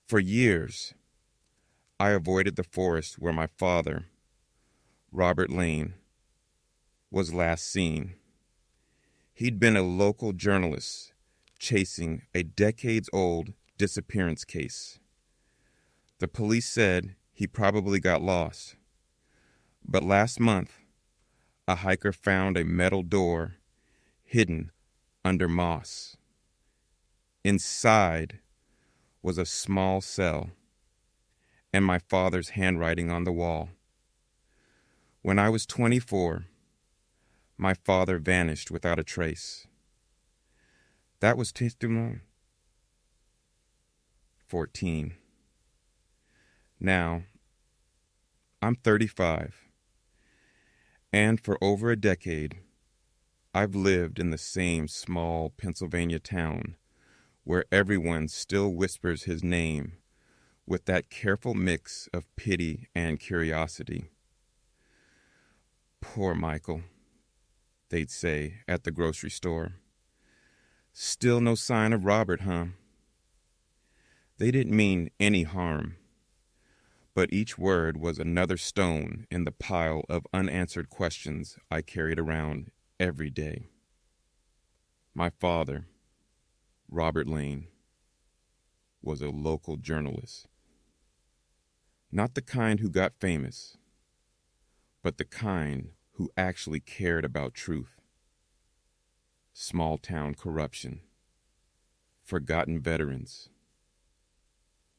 For years, I avoided the forest where my father, Robert Lane, was last seen. He'd been a local journalist chasing a decades-old disappearance case. The police said he probably got lost. But last month, a hiker found a metal door hidden under moss. Inside was a small cell and my father's handwriting on the wall. When I was 24, my father vanished without a trace. That was testimony 14. Now, I'm 35, and for over a decade, I've lived in the same small Pennsylvania town where everyone still whispers his name with that careful mix of pity and curiosity. Poor Michael, they'd say at the grocery store. Still no sign of Robert, huh? They didn't mean any harm, but each word was another stone in the pile of unanswered questions I carried around every day. My father, Robert Lane, was a local journalist. Not the kind who got famous, but the kind who actually cared about truth. Small town corruption, forgotten veterans,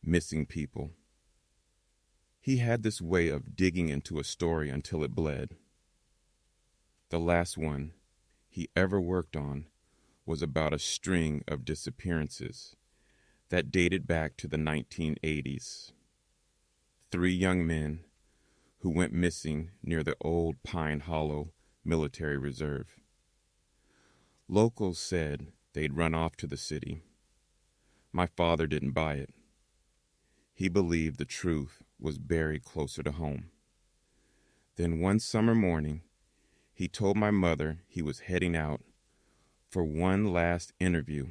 missing people. He had this way of digging into a story until it bled. The last one he ever worked on was about a string of disappearances that dated back to the 1980s. 3 young men who went missing near the old Pine Hollow Military Reserve. Locals said they'd run off to the city. My father didn't buy it. He believed the truth was buried closer to home. Then one summer morning, he told my mother he was heading out for one last interview.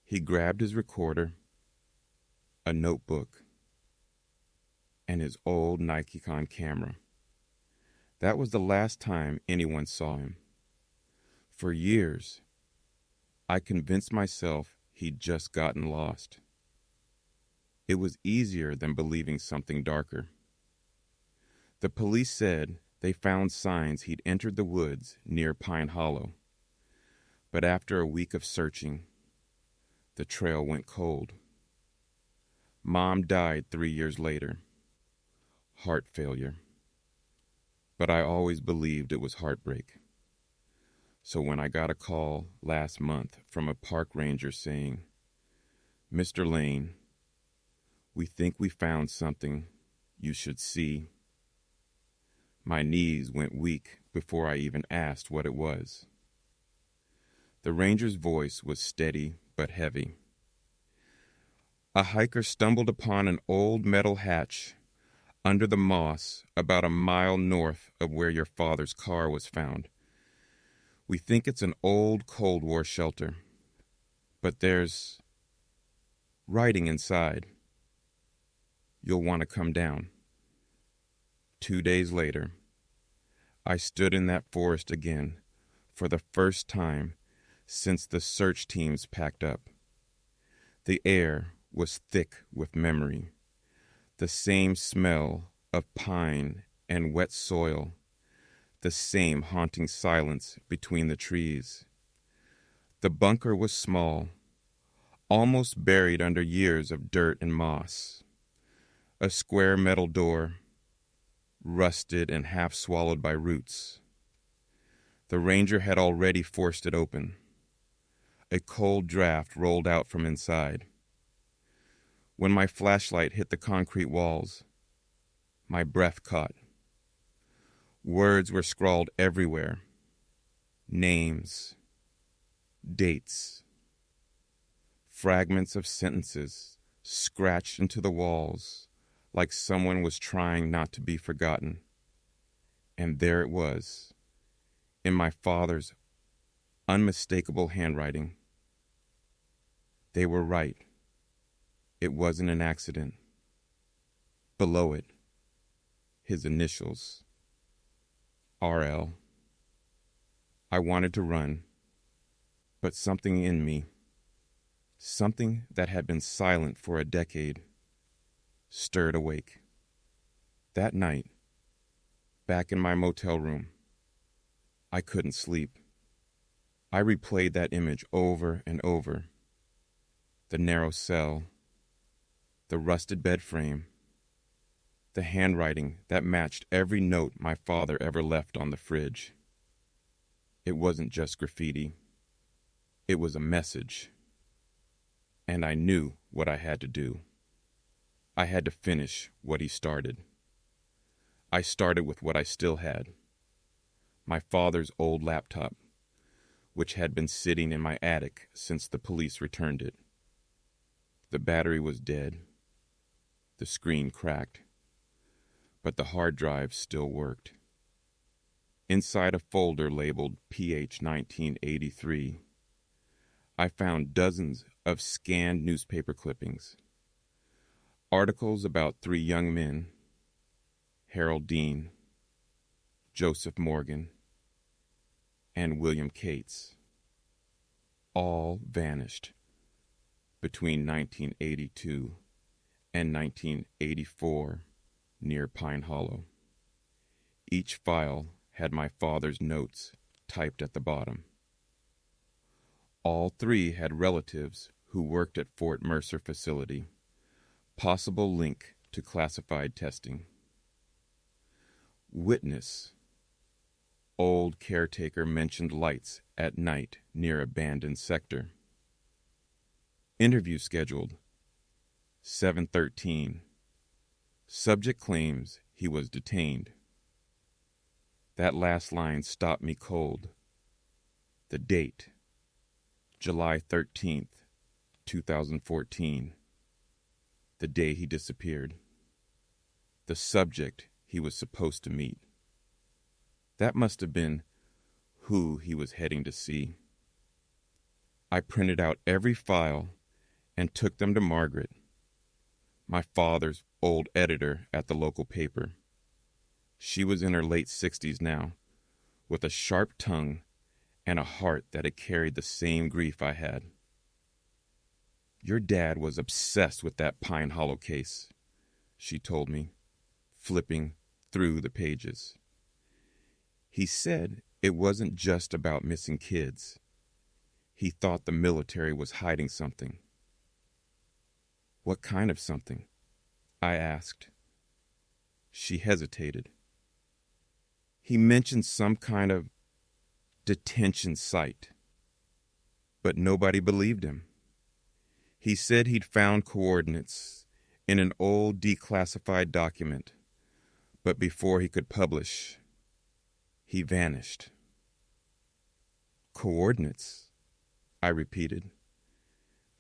He grabbed his recorder, a notebook, and his old Nikon camera. That was the last time anyone saw him. For years, I convinced myself he'd just gotten lost. It was easier than believing something darker. The police said they found signs he'd entered the woods near Pine Hollow. But after a week of searching, the trail went cold. Mom died 3 years later. Heart failure. But I always believed it was heartbreak. So when I got a call last month from a park ranger saying, "Mr. Lane, we think we found something you should see," my knees went weak before I even asked what it was. The ranger's voice was steady but heavy. A hiker stumbled upon an old metal hatch under the moss about a mile north of where your father's car was found. We think it's an old Cold War shelter, but there's writing inside. You'll want to come down. 2 days later, I stood in that forest again for the first time since the search teams packed up. The air was thick with memory, the same smell of pine and wet soil, the same haunting silence between the trees. The bunker was small, almost buried under years of dirt and moss. A square metal door, rusted and half swallowed by roots. The ranger had already forced it open. A cold draft rolled out from inside. When my flashlight hit the concrete walls, my breath caught. Words were scrawled everywhere. Names, dates, fragments of sentences scratched into the walls like someone was trying not to be forgotten. And there it was, in my father's unmistakable handwriting. They were right. It wasn't an accident. Below it, his initials, RL. I wanted to run, but something in me, something that had been silent for a decade, stirred awake. That night, back in my motel room, I couldn't sleep. I replayed that image over and over. The narrow cell, the rusted bed frame, the handwriting that matched every note my father ever left on the fridge. It wasn't just graffiti. It was a message. And I knew what I had to do. I had to finish what he started. I started with what I still had. My father's old laptop, which had been sitting in my attic since the police returned it. The battery was dead. The screen cracked. But the hard drive still worked. Inside a folder labeled PH 1983, I found dozens of scanned newspaper clippings. Articles about 3 young men, Harold Dean, Joseph Morgan, and William Cates, all vanished between 1982 and 1984 near Pine Hollow. Each file had my father's notes typed at the bottom. All 3 had relatives who worked at Fort Mercer facility. Possible link to classified testing. Witness. Old caretaker mentioned lights at night near abandoned sector. Interview scheduled. 7:13. Subject claims he was detained. That last line stopped me cold. The date. July 13th, 2014. The day he disappeared. The subject he was supposed to meet. That must have been who he was heading to see. I printed out every file and took them to Margaret, my father's old editor at the local paper. She was in her late 60s now, with a sharp tongue and a heart that had carried the same grief I had. Your dad was obsessed with that Pine Hollow case, she told me, flipping through the pages. He said it wasn't just about missing kids. He thought the military was hiding something. What kind of something? I asked. She hesitated. He mentioned some kind of detention site, but nobody believed him. He said he'd found coordinates in an old declassified document, but before he could publish, he vanished. Coordinates, I repeated.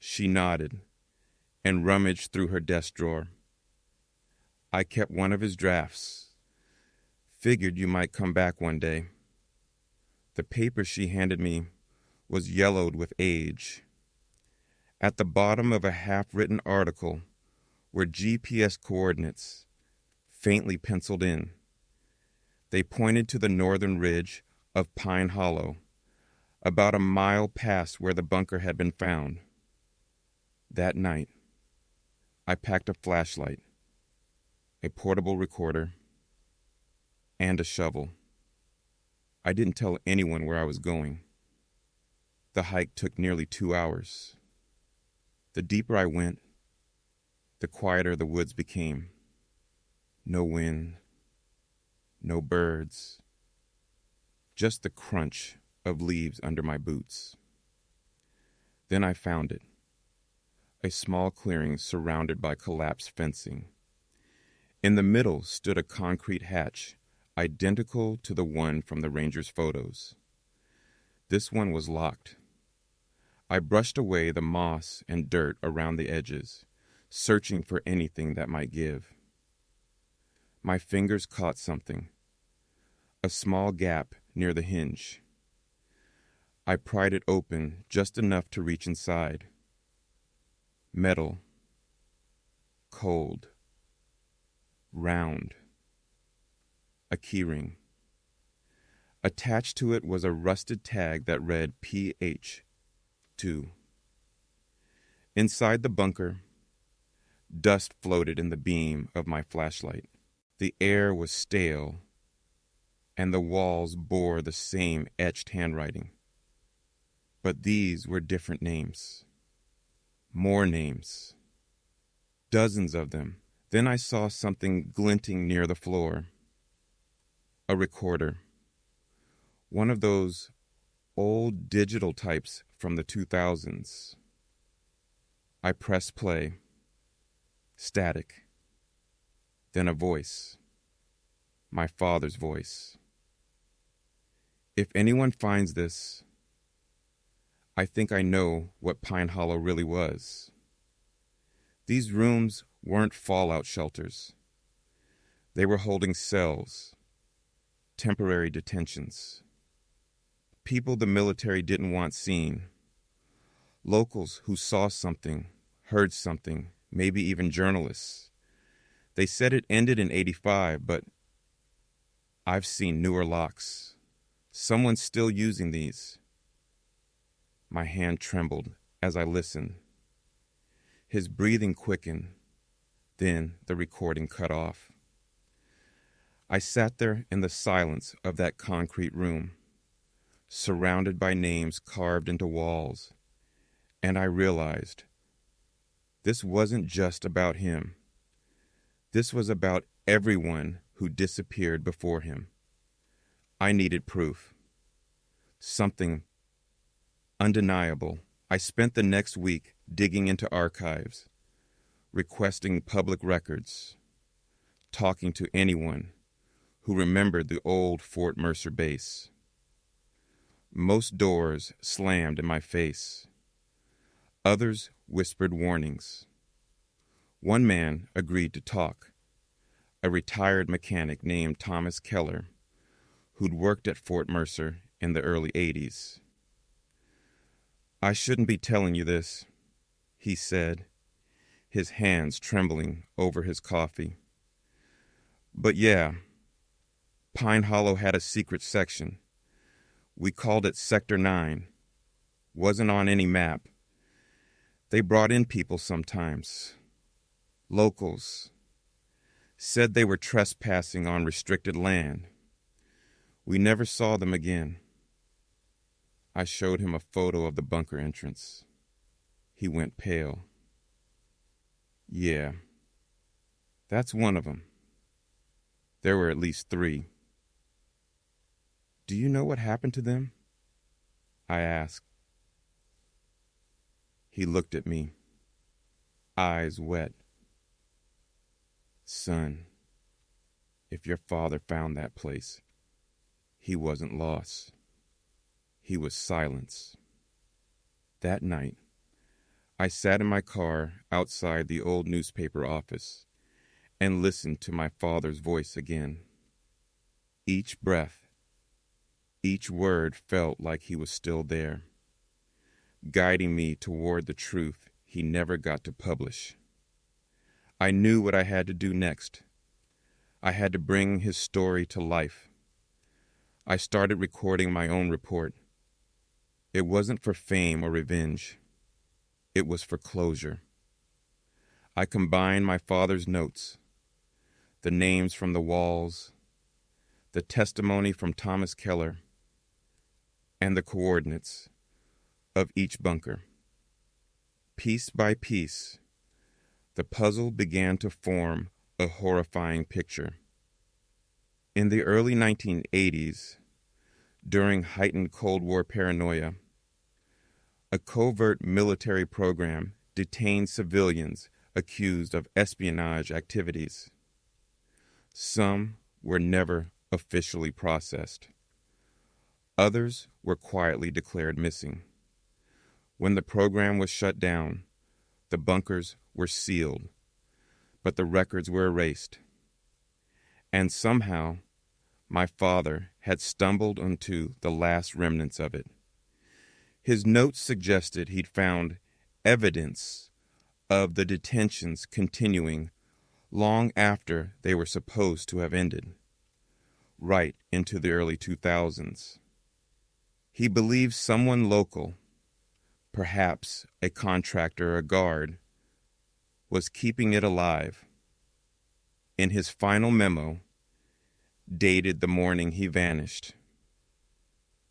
She nodded and rummaged through her desk drawer. I kept one of his drafts. Figured you might come back one day. The paper she handed me was yellowed with age. At the bottom of a half-written article were GPS coordinates, faintly penciled in. They pointed to the northern ridge of Pine Hollow, about a mile past where the bunker had been found. That night, I packed a flashlight, a portable recorder, and a shovel. I didn't tell anyone where I was going. The hike took nearly 2 hours. The deeper I went, the quieter the woods became. No wind, no birds, just the crunch of leaves under my boots. Then I found it, a small clearing surrounded by collapsed fencing. In the middle stood a concrete hatch, identical to the one from the ranger's photos. This one was locked. I brushed away the moss and dirt around the edges, searching for anything that might give. My fingers caught something, a small gap near the hinge. I pried it open just enough to reach inside. Metal, cold, round, a keyring. Attached to it was a rusted tag that read PH2. Inside the bunker, dust floated in the beam of my flashlight. The air was stale, and the walls bore the same etched handwriting. But these were different names. More names. Dozens of them. Then I saw something glinting near the floor. A recorder. One of those old digital types from the 2000s. I pressed play. Static. Then a voice. My father's voice. If anyone finds this, I think I know what Pine Hollow really was. These rooms weren't fallout shelters. They were holding cells, temporary detentions. People the military didn't want seen. Locals who saw something, heard something, maybe even journalists. They said it ended in '85, but I've seen newer locks. Someone's still using these. My hand trembled as I listened. His breathing quickened. Then the recording cut off. I sat there in the silence of that concrete room, surrounded by names carved into walls, and I realized this wasn't just about him. This was about everyone who disappeared before him. I needed proof. Something undeniable. I spent the next week digging into archives, requesting public records, talking to anyone who remembered the old Fort Mercer base. Most doors slammed in my face. Others whispered warnings. One man agreed to talk, a retired mechanic named Thomas Keller, who'd worked at Fort Mercer in the early '80s. I shouldn't be telling you this, he said, his hands trembling over his coffee. But yeah, Pine Hollow had a secret section. We called it Sector 9. Wasn't on any map. They brought in people sometimes. Locals. Said they were trespassing on restricted land. We never saw them again. I showed him a photo of the bunker entrance. He went pale. Yeah, that's one of them. There were at least 3. Do you know what happened to them? I asked. He looked at me, eyes wet. Son, if your father found that place, he wasn't lost. He was silence. That night, I sat in my car outside the old newspaper office and listened to my father's voice again. Each breath, each word felt like he was still there, guiding me toward the truth he never got to publish. I knew what I had to do next. I had to bring his story to life. I started recording my own report. It wasn't for fame or revenge. It was for closure. I combined my father's notes, the names from the walls, the testimony from Thomas Keller, and the coordinates of each bunker. Piece by piece, the puzzle began to form a horrifying picture. In the early 1980s, during heightened Cold War paranoia, a covert military program detained civilians accused of espionage activities. Some were never officially processed. Others were quietly declared missing. When the program was shut down, the bunkers were sealed, but the records were erased. And somehow, my father had stumbled onto the last remnants of it. His notes suggested he'd found evidence of the detentions continuing long after they were supposed to have ended, right into the early 2000s. He believes someone local, perhaps a contractor or a guard, was keeping it alive. In his final memo, dated the morning he vanished,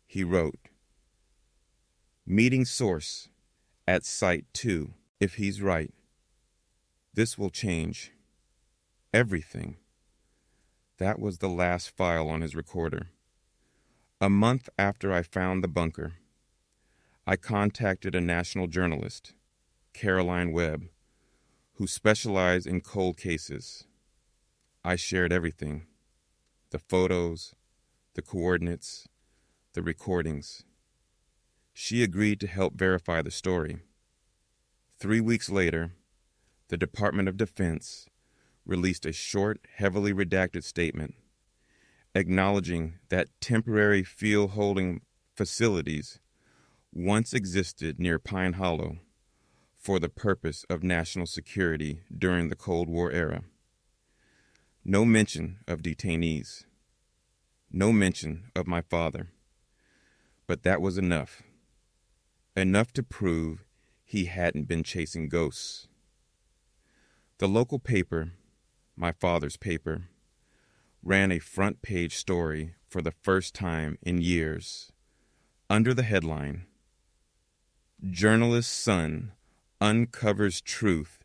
he wrote, "Meeting source at Site 2, if he's right. This will change everything." That was the last file on his recorder. A month after I found the bunker, I contacted a national journalist, Caroline Webb, who specialized in cold cases. I shared everything: the photos, the coordinates, the recordings. She agreed to help verify the story. 3 weeks later, the Department of Defense released a short, heavily redacted statement acknowledging that temporary field-holding facilities once existed near Pine Hollow for the purpose of national security during the Cold War era. No mention of detainees. No mention of my father. But that was enough. Enough to prove he hadn't been chasing ghosts. The local paper, my father's paper, ran a front-page story for the first time in years, under the headline, "Journalist's Son Uncovers Truth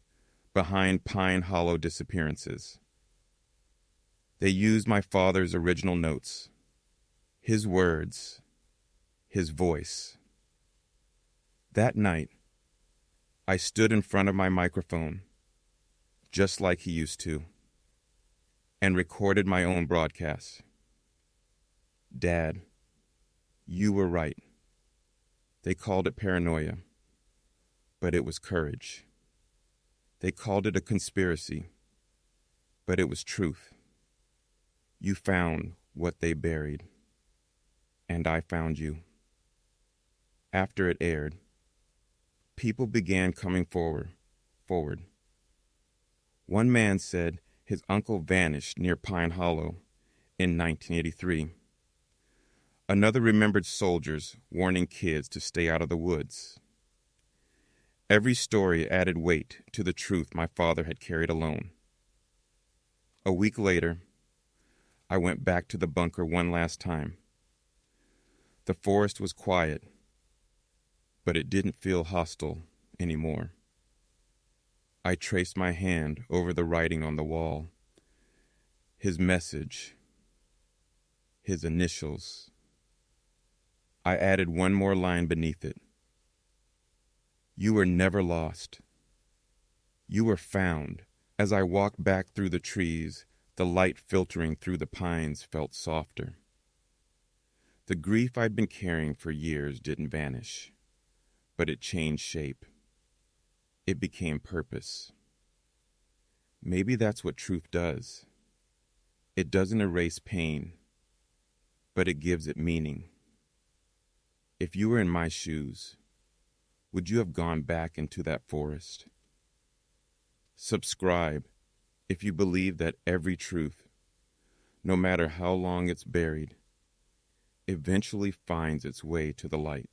Behind Pine Hollow Disappearances." They used my father's original notes, his words, his voice. That night, I stood in front of my microphone, just like he used to, and recorded my own broadcast. "Dad, you were right. They called it paranoia, but it was courage. They called it a conspiracy, but it was truth. You found what they buried, and I found you." After it aired, people began coming forward. One man said his uncle vanished near Pine Hollow in 1983. Another remembered soldiers warning kids to stay out of the woods. Every story added weight to the truth my father had carried alone. A week later, I went back to the bunker one last time. The forest was quiet, but it didn't feel hostile anymore. I traced my hand over the writing on the wall. His message, his initials. I added one more line beneath it. "You were never lost. You were found." As I walked back through the trees, the light filtering through the pines felt softer. The grief I'd been carrying for years didn't vanish, but it changed shape. It became purpose. Maybe that's what truth does. It doesn't erase pain, but it gives it meaning. If you were in my shoes, would you have gone back into that forest? Subscribe if you believe that every truth, no matter how long it's buried, eventually finds its way to the light.